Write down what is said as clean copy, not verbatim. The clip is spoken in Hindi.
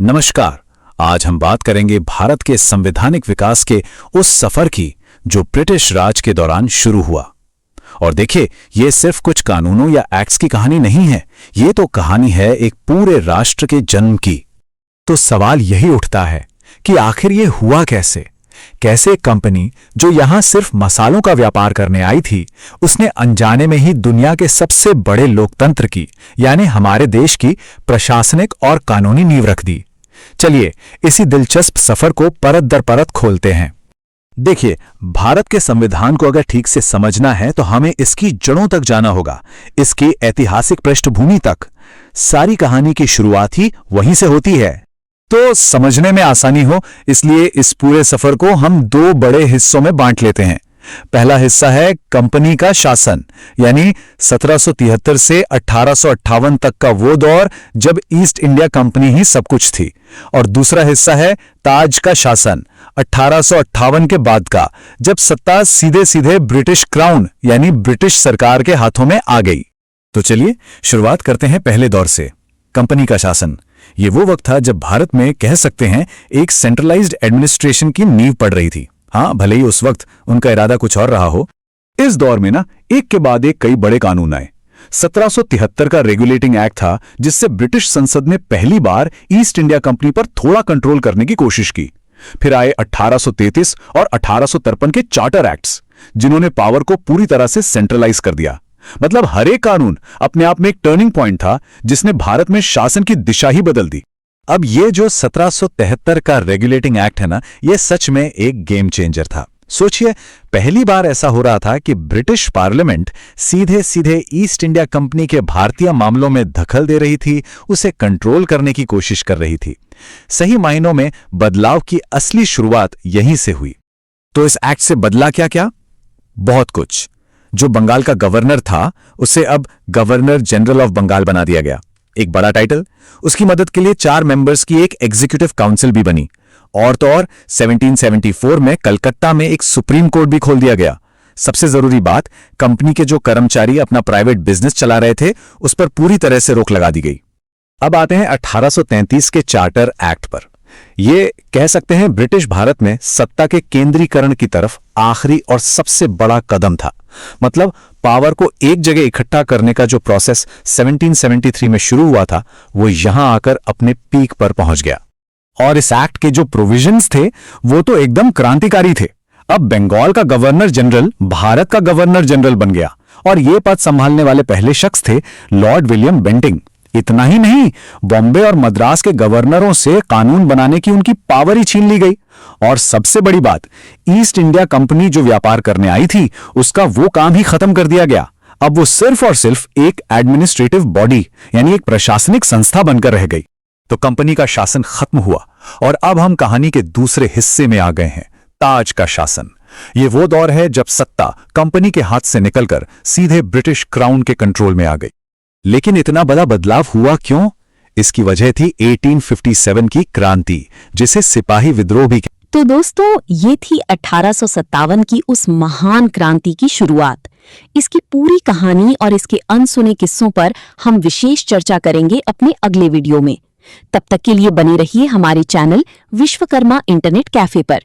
नमस्कार। आज हम बात करेंगे भारत के संवैधानिक विकास के उस सफर की जो ब्रिटिश राज के दौरान शुरू हुआ। और देखिए, ये सिर्फ कुछ कानूनों या एक्ट्स की कहानी नहीं है, ये तो कहानी है एक पूरे राष्ट्र के जन्म की। तो सवाल यही उठता है कि आखिर ये हुआ कैसे? कैसे एक कंपनी जो यहां सिर्फ मसालों का व्यापार करने आई थी, उसने अनजाने में ही दुनिया के सबसे बड़े लोकतंत्र की, यानी हमारे देश की प्रशासनिक और कानूनी नींव रख दी। चलिए इसी दिलचस्प सफर को परत दर परत खोलते हैं। देखिए, भारत के संविधान को अगर ठीक से समझना है तो हमें इसकी जड़ों तक जाना होगा, इसकी ऐतिहासिक पृष्ठभूमि तक। सारी कहानी की शुरुआत ही वहीं से होती है। तो समझने में आसानी हो इसलिए इस पूरे सफर को हम दो बड़े हिस्सों में बांट लेते हैं। पहला हिस्सा है कंपनी का शासन, यानी 1773 से 1858 तक का वो दौर जब ईस्ट इंडिया कंपनी ही सब कुछ थी। और दूसरा हिस्सा है ताज का शासन, 1858 के बाद का, जब सत्ता सीधे सीधे ब्रिटिश क्राउन यानी ब्रिटिश सरकार के हाथों में आ गई। तो चलिए शुरुआत करते हैं पहले दौर से, कंपनी का शासन। ये वो वक्त था जब भारत में कह सकते हैं एक सेंट्रलाइज्ड एडमिनिस्ट्रेशन की नींव पड़ रही थी। हाँ, भले ही उस वक्त उनका इरादा कुछ और रहा हो। इस दौर में ना एक के बाद एक कई बड़े कानून आए। 1773 का रेगुलेटिंग एक्ट था, जिससे ब्रिटिश संसद ने पहली बार ईस्ट इंडिया कंपनी पर थोड़ा कंट्रोल करने की कोशिश की। फिर आए 1833 और 1853 के चार्टर एक्ट्स, जिन्होंने पावर को पूरी तरह से सेंट्रलाइज कर दिया। मतलब हर एक कानून अपने आप में एक टर्निंग पॉइंट था, जिसने भारत में शासन की दिशा ही बदल दी। अब ये जो 1773 का रेगुलेटिंग एक्ट है ना, ये सच में एक गेम चेंजर था। सोचिए, पहली बार ऐसा हो रहा था कि ब्रिटिश पार्लियामेंट सीधे सीधे ईस्ट इंडिया कंपनी के भारतीय मामलों में दखल दे रही थी, उसे कंट्रोल करने की कोशिश कर रही थी। सही मायनों में बदलाव की असली शुरुआत यहीं से हुई। तो इस एक्ट से बदला क्या क्या? बहुत कुछ। जो बंगाल का गवर्नर था, उसे अब गवर्नर जनरल ऑफ बंगाल बना दिया गया, एक बड़ा टाइटल। उसकी मदद के लिए 4 मेंबर्स की एक एग्जीक्यूटिव काउंसिल भी बनी। और तो और 1774 में कलकत्ता में एक सुप्रीम कोर्ट भी खोल दिया गया। सबसे जरूरी बात, कंपनी के जो कर्मचारी अपना प्राइवेट बिजनेस चला रहे थे, उस पर पूरी तरह से रोक लगा दी गई। अब आते हैं 1833 के चार्टर एक्ट पर। ये कह सकते हैं ब्रिटिश भारत में सत्ता के केंद्रीकरण की तरफ आखिरी और सबसे बड़ा कदम था। मतलब पावर को एक जगह इकट्ठा करने का जो प्रोसेस 1773 में शुरू हुआ था, वो यहां आकर अपने पीक पर पहुंच गया। और इस एक्ट के जो प्रोविजंस थे, वो तो एकदम क्रांतिकारी थे। अब बंगाल का गवर्नर जनरल भारत का गवर्नर जनरल बन गया, और ये पद संभालने वाले पहले शख्स थे लॉर्ड विलियम बेंटिंग। इतना ही नहीं, बॉम्बे और मद्रास के गवर्नरों से कानून बनाने की उनकी पावर ही छीन ली गई। और सबसे बड़ी बात, ईस्ट इंडिया कंपनी जो व्यापार करने आई थी, उसका वो काम ही खत्म कर दिया गया। अब वो सिर्फ और सिर्फ एक एडमिनिस्ट्रेटिव बॉडी यानी एक प्रशासनिक संस्था बनकर रह गई। तो कंपनी का शासन खत्म हुआ, और अब हम कहानी के दूसरे हिस्से में आ गए हैं, ताज का शासन। ये वो दौर है जब सत्ता कंपनी के हाथ से निकलकर सीधे ब्रिटिश क्राउन के कंट्रोल में आ गई। लेकिन इतना बड़ा बदलाव हुआ क्यों? इसकी वजह थी 1857 की क्रांति, जिसे सिपाही विद्रोह भी। तो दोस्तों, ये थी 1857 की उस महान क्रांति की शुरुआत। इसकी पूरी कहानी और इसके अनसुने किस्सों पर हम विशेष चर्चा करेंगे अपने अगले वीडियो में। तब तक के लिए बने रहिए हमारे चैनल विश्वकर्मा इंटरनेट कैफे पर।